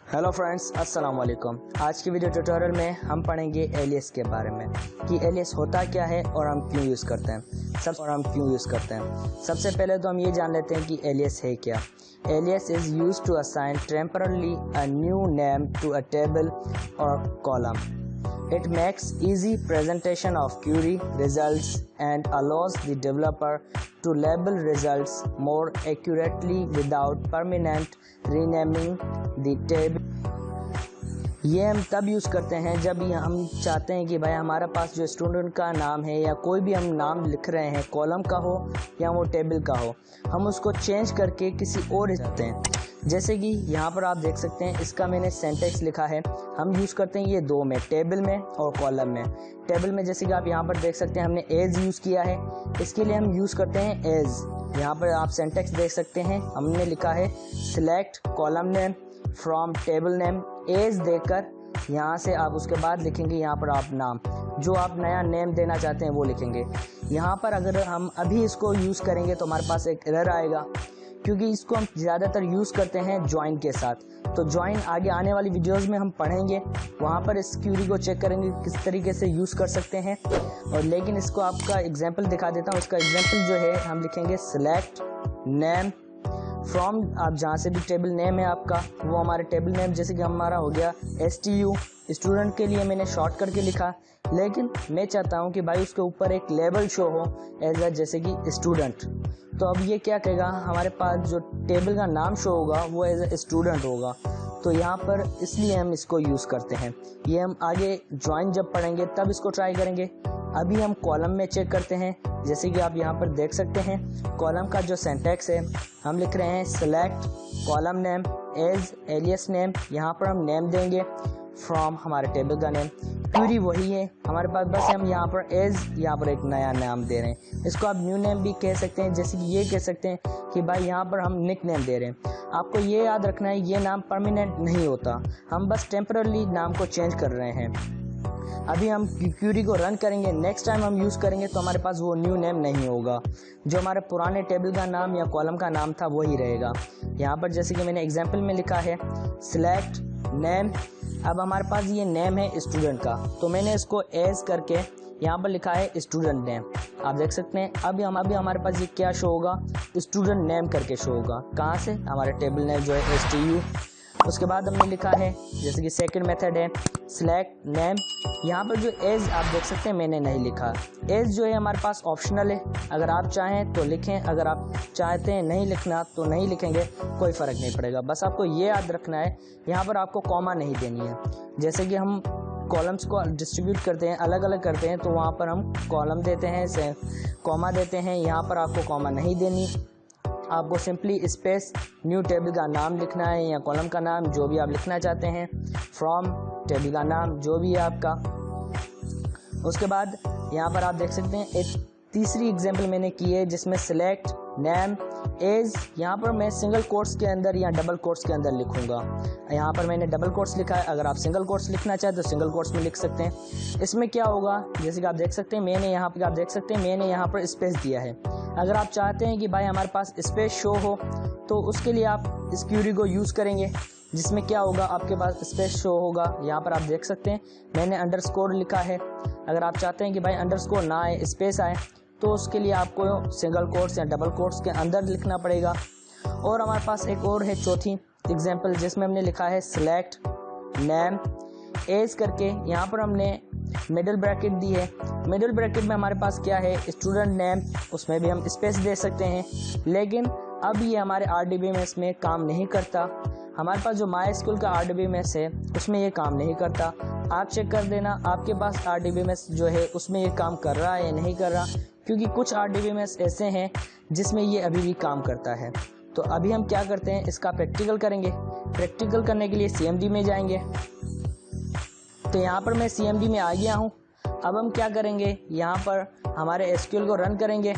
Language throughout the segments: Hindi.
हेलो फ्रेंड्स, अस्सलाम वालेकुम। आज की वीडियो ट्यूटोरियल में हम पढ़ेंगे एलियस के बारे में कि एलियस होता क्या है और हम क्यों यूज़ करते हैं। सबसे पहले तो हम ये जान लेते हैं कि एलियस है क्या। Alias is used to assign temporarily a new name to a table और column. It makes easy presentation of query results and allows the developer to label results more accurately without permanent renaming the table. ये हम तब यूज़ करते हैं जब हम चाहते हैं कि भाई हमारा पास जो स्टूडेंट का नाम है या कोई भी हम नाम लिख रहे हैं, कॉलम का हो या वो टेबल का हो, हम उसको चेंज करके किसी और चाहते हैं। जैसे कि यहाँ पर आप देख सकते हैं, इसका मैंने सेंटेक्स लिखा है। हम यूज़ करते हैं ये दो में, टेबल में और कॉलम में। टेबल में जैसे कि आप यहाँ पर देख सकते हैं हमने एज यूज़ किया है, इसके लिए हम यूज़ करते हैं एज। यहाँ पर आप सेंटेक्स देख सकते हैं, हमने लिखा है select column name from table name, as देकर यहाँ से आप उसके बाद लिखेंगे यहाँ पर आप नाम, जो आप नया नेम देना चाहते हैं वो लिखेंगे। यहाँ पर अगर हम अभी इसको यूज़ करेंगे तो हमारे पास एक एरर आएगा, क्योंकि इसको हम ज़्यादातर यूज़ करते हैं ज्वाइन के साथ। तो ज्वाइन आगे आने वाली वीडियोस में हम पढ़ेंगे, वहाँ पर इस क्यूरी को चेक करेंगे किस तरीके से यूज़ कर सकते हैं। और लेकिन इसको आपका एग्जांपल दिखा देता हूँ। इसका एग्जांपल जो है हम लिखेंगे सिलेक्ट नेम फ्रॉम, आप जहाँ से भी टेबल नेम है आपका, वो हमारे टेबल नेम जैसे कि हमारा हो गया STU, स्टूडेंट के लिए मैंने शॉर्ट करके लिखा, लेकिन मैं चाहता हूँ कि भाई उसके ऊपर एक लेबल शो हो एज अ जैसे कि स्टूडेंट। तो अब ये क्या कहेगा, हमारे पास जो टेबल का नाम शो होगा वो एज अ स्टूडेंट होगा। तो यहाँ पर इसलिए हम इसको यूज़ करते हैं। ये हम आगे ज्वाइन जब पढ़ेंगे तब इसको ट्राई करेंगे। अभी हम कॉलम में चेक करते हैं। जैसे कि आप यहाँ पर देख सकते हैं, कॉलम का जो सिंटैक्स है, हम लिख रहे हैं select column name as alias name. यहाँ पर हम नेम देंगे फ्रॉम हमारे टेबल का नेम, क्यूरी वही है हमारे पास, बस हम यहाँ पर एज यहाँ पर एक नया नाम दे रहे हैं। इसको आप न्यू नेम भी कह सकते हैं, जैसे कि ये कह सकते हैं कि भाई यहाँ पर हम निक नेम दे रहे हैं। आपको ये याद रखना है, ये नाम परमानेंट नहीं होता, हम बस टेम्पररी नाम को चेंज कर रहे हैं। अभी हम क्यूरी को रन करेंगे, नेक्स्ट टाइम हम यूज़ करेंगे तो हमारे पास वो न्यू नेम नहीं होगा, जो हमारे पुराने टेबल का नाम या कॉलम का नाम था वही रहेगा। यहाँ पर जैसे कि मैंने एग्जांपल में लिखा है सिलेक्ट नेम, अब हमारे पास ये नेम है स्टूडेंट का, तो मैंने इसको एज करके यहाँ पर लिखा है स्टूडेंट नेम। आप देख सकते हैं अभी हमारे पास ये क्या शो होगा, स्टूडेंट नेम करके शो होगा। कहाँ से, हमारे टेबल नेम जो है STU। उसके बाद हमने लिखा है जैसे कि सेकंड मेथड है सिलेक्ट नेम। यहाँ पर जो एज आप देख सकते हैं मैंने नहीं लिखा, एज जो है हमारे पास ऑप्शनल है, अगर आप चाहें तो लिखें, अगर आप चाहते हैं नहीं लिखना तो नहीं लिखेंगे, कोई फ़र्क नहीं पड़ेगा। बस आपको ये याद रखना है, यहाँ पर आपको कॉमा नहीं देनी है। जैसे कि हम कॉलम्स को डिस्ट्रीब्यूट करते हैं, अलग अलग करते हैं, तो वहाँ पर हम कॉलम देते हैं, कॉमा देते हैं, यहाँ पर आपको कॉमा नहीं देनी। आपको सिंपली स्पेस न्यू टेबल का नाम लिखना है या कॉलम का नाम, जो भी आप लिखना चाहते हैं, फ्रॉम टेबल का नाम जो भी है आपका। उसके बाद यहाँ पर आप देख सकते हैं एक तीसरी एग्जांपल मैंने की है जिसमें सिलेक्ट नेम एज, यहाँ पर मैं सिंगल कोट्स के अंदर या डबल कोट्स के अंदर लिखूंगा। यहाँ पर मैंने डबल कोट्स लिखा है, अगर आप सिंगल कोट्स लिखना चाहें तो सिंगल कोट्स में लिख सकते हैं। इसमें क्या होगा, जैसे कि आप देख सकते हैं मैंने यहाँ पर स्पेस दिया है। अगर आप चाहते हैं कि भाई हमारे पास स्पेस शो हो तो उसके लिए आप इस क्यूरी को यूज़ करेंगे, जिसमें क्या होगा, आपके पास स्पेस शो होगा। यहाँ पर आप देख सकते हैं मैंने अंडरस्कोर लिखा है। अगर आप चाहते हैं कि भाई अंडरस्कोर ना आए, स्पेस आए, तो उसके लिए आपको सिंगल कोट्स या डबल कोट्स के अंदर लिखना पड़ेगा। और हमारे पास एक और है चौथी एग्जांपल, जिसमें हमने लिखा है सिलेक्ट नेम एज करके, यहाँ पर हमने मिडिल ब्रैकेट दी है। मिडिल ब्रैकेट में हमारे पास क्या है, स्टूडेंट नेम, उसमें भी हम स्पेस दे सकते हैं, लेकिन अब ये हमारे RDBMS में काम नहीं करता। हमारे पास जो MySQL का RDBMS है उसमें ये काम नहीं करता। आप चेक कर देना आपके पास RDBMS जो है उसमें ये काम कर रहा है या नहीं कर रहा, क्योंकि कुछ RDBMS ऐसे हैं जिसमें ये अभी भी काम करता है। तो अभी हम क्या करते हैं, इसका प्रैक्टिकल करेंगे। प्रैक्टिकल करने के लिए CMD में जाएंगे। तो यहाँ पर मैं CMD में आ गया हूँ। अब हम क्या करेंगे, यहाँ पर हमारे SQL को रन करेंगे।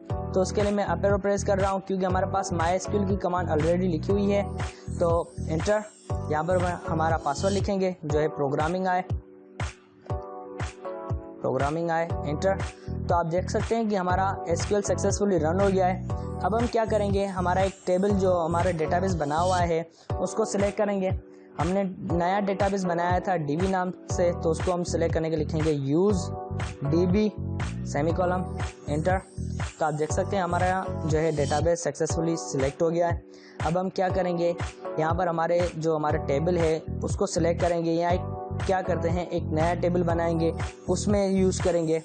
तो उसके लिए मैं अप एरो प्रेस कर रहा हूँ, क्योंकि हमारे पास MySQL की कमांड ऑलरेडी लिखी हुई है। तो एंटर, यहाँ पर हमारा पासवर्ड लिखेंगे जो है प्रोग्रामिंग आए, एंटर। तो आप देख सकते हैं कि हमारा SQL सक्सेसफुली रन हो गया है। अब हम क्या करेंगे, हमारा एक टेबल जो हमारा डेटाबेस बना हुआ है उसको सिलेक्ट करेंगे। हमने नया डेटाबेस बनाया था db नाम से, तो उसको हम सिलेक्ट करने के लिखेंगे यूज़ db सेमीकोलन एंटर। तो आप देख सकते हैं हमारा जो है डेटाबेस सक्सेसफुली सिलेक्ट हो गया है। अब हम क्या करेंगे, यहाँ पर हमारा टेबल है उसको सिलेक्ट करेंगे। यहाँ क्या करते हैं, एक नया टेबल बनाएंगे, उसमें यूज़ करेंगे।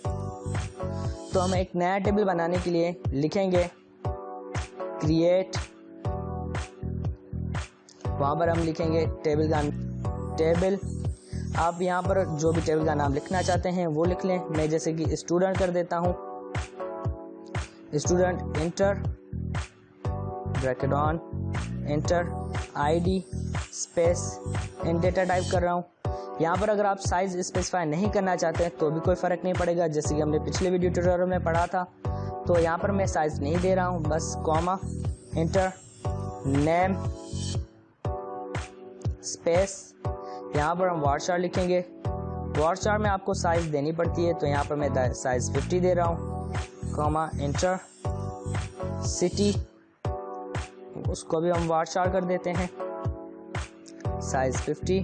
तो हम एक नया टेबल बनाने के लिए लिखेंगे क्रिएट, वहाँ पर हम लिखेंगे टेबल। आप यहाँ पर जो भी टेबल का नाम लिखना चाहते हैं वो लिख लें। मैं जैसे कि स्टूडेंट कर देता हूँ, student inter bracket on inter ID space in data type कर रहा हूँ। यहाँ पर अगर आप साइज स्पेसिफाई नहीं करना चाहते हैं तो भी कोई फ़र्क नहीं पड़ेगा, जैसे कि हमने पिछले वीडियो ट्यूटोरियल में पढ़ा था। तो यहाँ पर मैं साइज नहीं दे रहा हूँ, बस कॉमा इंटर नेम स्पेस, यहाँ पर हम वार्डचार लिखेंगे। वार्डचार में आपको साइज देनी पड़ती है, तो यहाँ पर मैं साइज 50 दे रहा हूँ, कॉमा इंटर सिटी, उसको भी हम वार्डचार कर देते हैं साइज 50।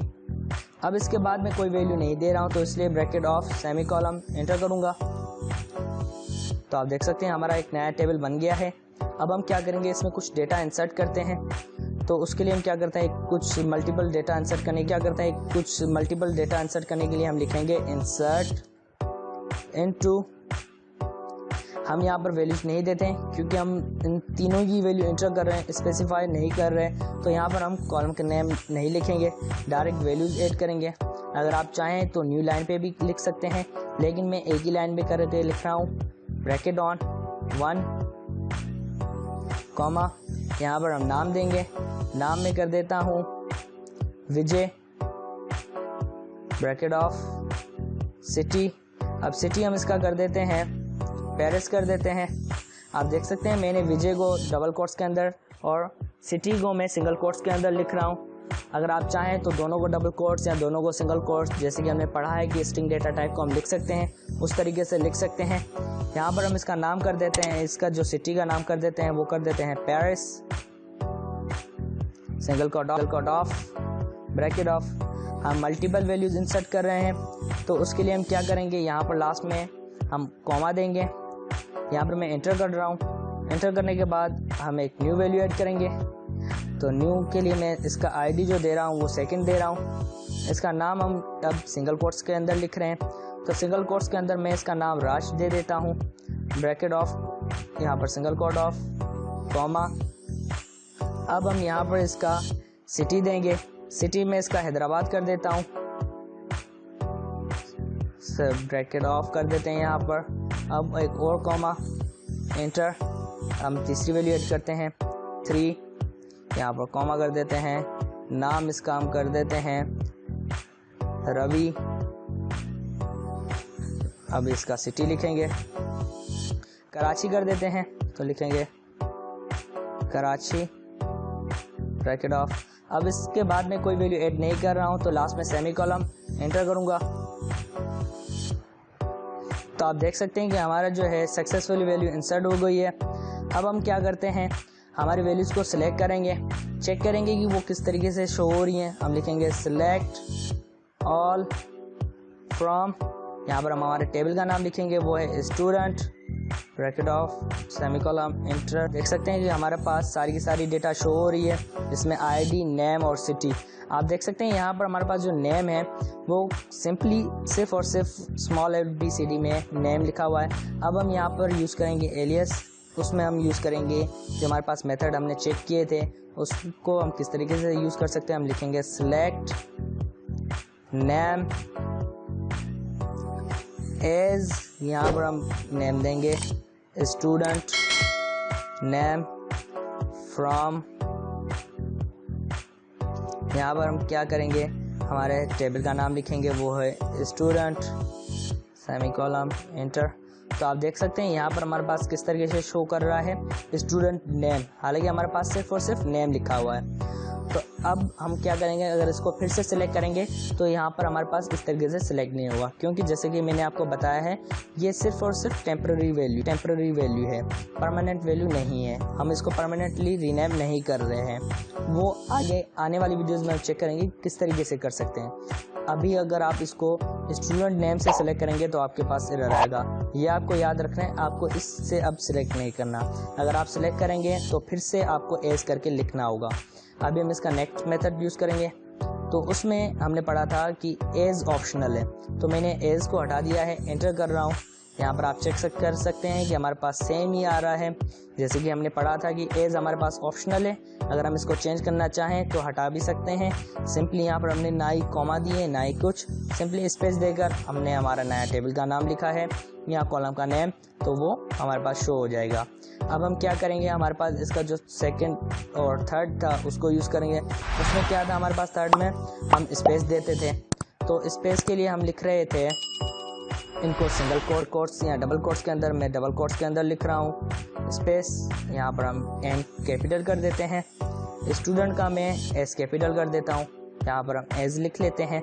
अब इसके बाद में कोई वैल्यू नहीं दे रहा हूँ, तो इसलिए ब्रैकेट ऑफ सेमीकोलन एंटर करूँगा। तो आप देख सकते हैं हमारा एक नया टेबल बन गया है। अब हम क्या करेंगे, इसमें कुछ डेटा इंसर्ट करते हैं। तो उसके लिए हम क्या करते हैं, कुछ मल्टीपल डेटा इंसर्ट करने के लिए हम लिखेंगे इंसर्ट इनटू। हम यहाँ पर वैल्यूज नहीं देते हैं क्योंकि हम इन तीनों की वैल्यू इंटर कर रहे हैं, स्पेसिफाई नहीं कर रहे हैं। तो यहाँ पर हम कॉलम का नेम नहीं लिखेंगे, डायरेक्ट वैल्यूज ऐड करेंगे। अगर आप चाहें तो न्यू लाइन पे भी लिख सकते हैं, लेकिन मैं एक ही लाइन पे लिख रहा हूँ ब्रैकेट ऑन 1 कॉमा, यहाँ पर हम नाम देंगे। नाम में कर देता हूँ विजय ब्रैकेट ऑफ सिटी। अब सिटी हम इसका कर देते हैं पेरिस कर देते हैं। आप देख सकते हैं मैंने विजय को डबल कोट्स के अंदर और सिटी को मैं सिंगल कोट्स के अंदर लिख रहा हूँ। अगर आप चाहें तो दोनों को डबल कोट्स या दोनों को सिंगल कोट्स, जैसे कि हमने पढ़ा है कि स्ट्रिंग डेटा टाइप को हम लिख सकते हैं, उस तरीके से लिख सकते हैं। यहाँ पर हम इसका नाम कर देते हैं, इसका जो सिटी का नाम कर देते हैं वो कर देते हैं Paris single quote of bracket of. हम मल्टीपल वैल्यूज इंसर्ट कर रहे हैं, तो उसके लिए हम क्या करेंगे, यहाँ पर लास्ट में हम कॉमा देंगे। यहाँ पर मैं एंटर कर रहा हूँ। एंटर करने के बाद हम एक न्यू वैल्यू ऐड करेंगे। तो न्यू के लिए मैं इसका आईडी जो दे रहा हूँ वो सेकंड दे रहा हूँ। इसका नाम हम अब सिंगल कोट्स के अंदर लिख रहे हैं, तो सिंगल कोट्स के अंदर मैं इसका नाम राज दे देता हूँ ब्रैकेट ऑफ, यहाँ पर सिंगल कोट ऑफ कॉमा। अब हम यहाँ पर इसका सिटी देंगे। सिटी में इसका हैदराबाद कर देता हूँ, ब्रैकेट ऑफ कर देते हैं यहाँ पर। अब एक और कॉमा एंटर। हम तीसरी वैल्यू ऐड करते हैं 3, यहाँ पर कॉमा कर देते हैं। नाम इसका हम कर देते हैं रवि। अब इसका सिटी लिखेंगे कराची कर देते हैं, तो लिखेंगे कराची ब्रैकेट ऑफ। अब इसके बाद में कोई वैल्यू ऐड नहीं कर रहा हूँ, तो लास्ट में सेमीकोलन एंटर करूँगा। तो आप देख सकते हैं कि हमारा जो है सक्सेसफुली वैल्यू इंसर्ट हो गई है। अब हम क्या करते हैं, हमारी वैल्यूज़ को सिलेक्ट करेंगे, चेक करेंगे कि वो किस तरीके से शो हो रही हैं। हम लिखेंगे सिलेक्ट ऑल फ्रॉम, यहाँ पर हम हमारे टेबल का नाम लिखेंगे, वो है student bracket of semicolon enter. देख सकते हैं कि हमारे पास सारी की सारी डेटा शो हो रही है, इसमें आईडी, नेम और सिटी। आप देख सकते हैं यहाँ पर हमारे पास जो नेम है वो सिंपली सिर्फ और सिर्फ स्मॉल ABCD में नेम लिखा हुआ है। अब हम यहाँ पर यूज़ करेंगे एलियस, उसमें हम यूज़ करेंगे जो हमारे पास मेथड हमने चेक किए थे उसको हम किस तरीके से यूज़ कर सकते हैं। हम लिखेंगे सिलेक्ट नेम एज, यहाँ पर हम नेम देंगे स्टूडेंट नेम फ्रॉम। यहाँ पर हम क्या करेंगे, हमारे टेबल का नाम लिखेंगे, वो है स्टूडेंट सेमीकोलन एंटर। तो आप देख सकते हैं यहाँ पर हमारे पास किस तरीके से शो कर रहा है स्टूडेंट नेम, हालांकि हमारे पास सिर्फ और सिर्फ नेम लिखा हुआ है। तो अब हम क्या करेंगे, अगर इसको फिर से सिलेक्ट करेंगे तो यहाँ पर हमारे पास इस तरीके से सिलेक्ट नहीं होगा, क्योंकि जैसे कि मैंने आपको बताया है ये सिर्फ और सिर्फ टेम्प्रेरी वैल्यू है, परमानेंट वैल्यू नहीं है। हम इसको परमानेंटली रीनेम नहीं कर रहे हैं, वो आगे आने वाली वीडियोस में चेक करेंगे किस तरीके से कर सकते हैं। अभी अगर आप इसको स्टूडेंट नेम से सिलेक्ट करेंगे तो आपके पास एरर आएगा, ये आपको याद रखना है। आपको इससे अब सिलेक्ट नहीं करना, अगर आप सिलेक्ट करेंगे तो फिर से आपको एज करके लिखना होगा। अभी हम इसका नेक्स्ट मेथड यूज़ करेंगे, तो उसमें हमने पढ़ा था कि एज ऑप्शनल है, तो मैंने एज को हटा दिया है, एंटर कर रहा हूँ। यहाँ पर आप चेक कर सकते हैं कि हमारे पास सेम ही आ रहा है, जैसे कि हमने पढ़ा था कि एज हमारे पास ऑप्शनल है। अगर हम इसको चेंज करना चाहें तो हटा भी सकते हैं। सिंपली यहाँ पर हमने ना ही कॉमा दिए ना ही कुछ, सिंपली स्पेस देकर हमने हमारा नया टेबल का नाम लिखा है, यहाँ कॉलम का नेम, तो वो हमारे पास शो हो जाएगा। अब हम क्या करेंगे, हमारे पास इसका जो सेकंड और थर्ड था उसको यूज़ करेंगे। उसमें क्या था, हमारे पास थर्ड में हम स्पेस देते थे, तो स्पेस के लिए हम लिख रहे थे इनको सिंगल कोट्स या डबल कोट्स के अंदर। मैं डबल कोट्स के अंदर लिख रहा हूँ स्पेस, यहाँ पर हम एन कैपिटल कर देते हैं। स्टूडेंट का मैं एस कैपिटल कर देता हूँ, यहाँ पर हम एज लिख लेते हैं।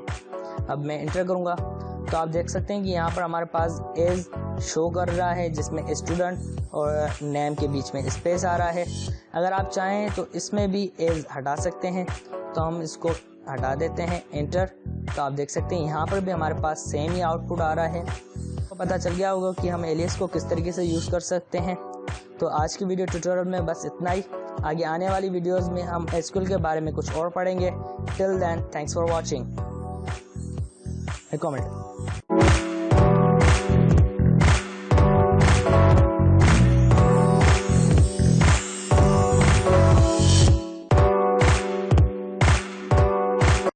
अब मैं इंटर करूँगा तो आप देख सकते हैं कि यहाँ पर हमारे पास एज शो कर रहा है, जिसमें स्टूडेंट और नेम के बीच में स्पेस आ रहा है। अगर आप चाहें तो इसमें भी एज हटा सकते हैं, तो हम इसको हटा देते हैं, एंटर। तो आप देख सकते हैं यहाँ पर भी हमारे पास सेम ही आउटपुट आ रहा है। तो पता चल गया होगा कि हम एलियास को किस तरीके से यूज़ कर सकते हैं। तो आज की वीडियो ट्यूटोरियल में बस इतना ही। आगे आने वाली वीडियोस में हम एसक्यूएल के बारे में कुछ और पढ़ेंगे। Till then, thanks for watching. Comment